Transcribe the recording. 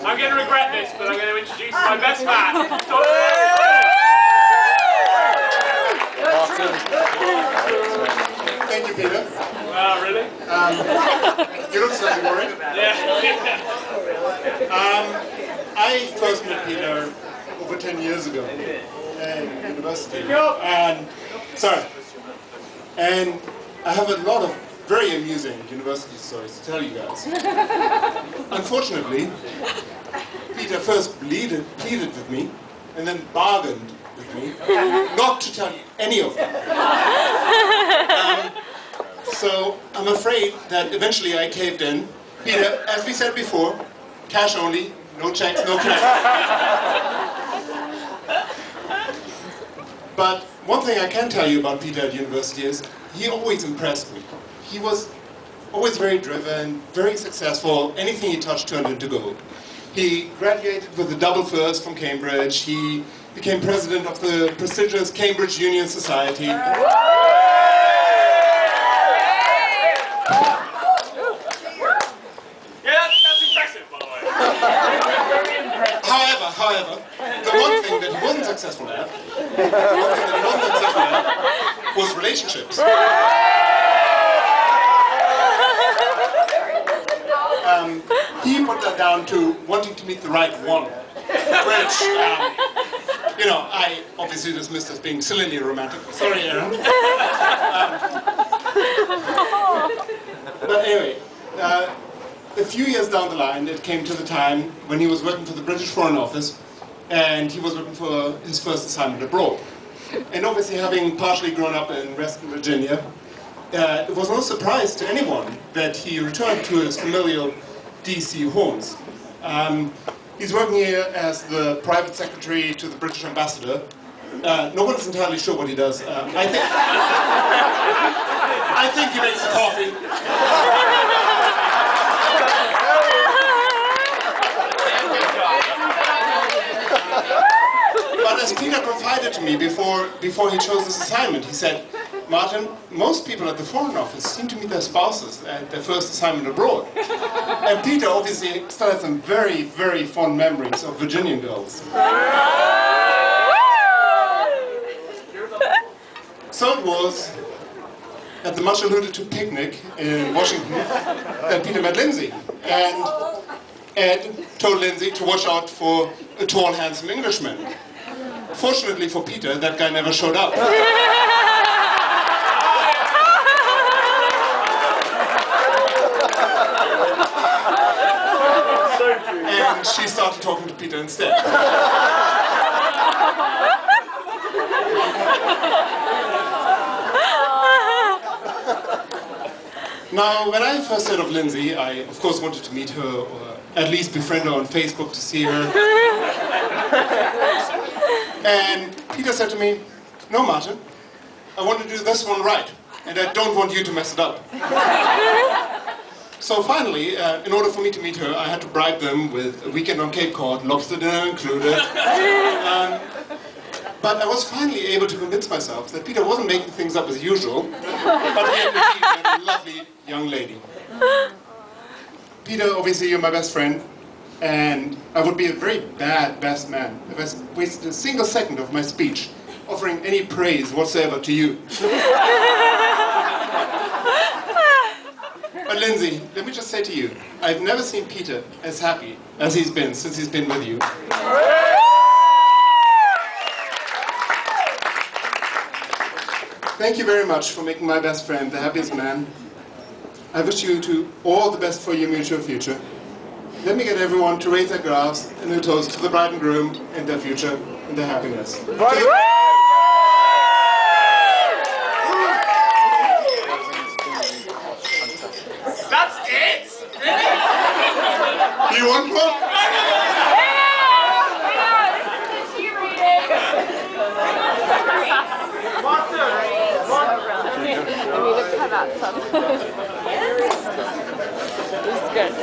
I'm going to regret this, but I'm going to introduce my best man. Thank you, Peter. Wow, really? You look slightly worried. Yeah. I first met Peter over 10 years ago at university. And I have a lot of very amusing university stories to tell you guys. Unfortunately, Peter first pleaded with me and then bargained with me not to tell you any of them. So I'm afraid that eventually I caved in. Peter, as we said before, cash only, no checks, no cash. But one thing I can tell you about Peter at university is he always impressed me. He was always very driven, very successful. Anything he touched turned into gold. He graduated with a double first from Cambridge. He became president of the prestigious Cambridge Union Society. However, the one thing that he wasn't successful at, was relationships. He put that down to wanting to meet the right one, which, you know, I obviously dismissed as being sillily romantic. Sorry, Aaron. But anyway, a few years down the line, it came to the time when he was working for the British Foreign Office, and he was looking for his first assignment abroad. And obviously, having partially grown up in Western Virginia, it was no surprise to anyone that he returned to his familial DC homes. He's working here as the private secretary to the British ambassador. No one's entirely sure what he does. I think he makes the coffee. But as Peter confided to me before he chose this assignment, he said, Martin, most people at the Foreign Office seem to meet their spouses at their first assignment abroad. And Peter obviously still had some very, very fond memories of Virginian girls. So it was at the much alluded to picnic in Washington that Peter met Lindsey. And Ed told Lindsey to watch out for a tall, handsome Englishman. Fortunately for Peter, that guy never showed up. And she started talking to Peter instead. Now, when I first heard of Lindsey, I of course wanted to meet her, or at least befriend her on Facebook to see her. And Peter said to me, no, Martin, I want to do this one right, and I don't want you to mess it up. So finally, in order for me to meet her, I had to bribe them with a weekend on Cape Cod, lobster dinner included. But I was finally able to convince myself that Peter wasn't making things up as usual, but he had indeed met a lovely young lady. Peter, obviously you're my best friend, and I would be a very bad best man if I wasted a single second of my speech offering any praise whatsoever to you. But Lindsey, let me just say to you, I've never seen Peter as happy as he's been since he's been with you. Thank you very much for making my best friend the happiest man. I wish you two all the best for your mutual future. Let me get everyone to raise their glass and a toast to the bride and groom and their future and their happiness. That's it? Do you want one? I need to cut out some. It's good.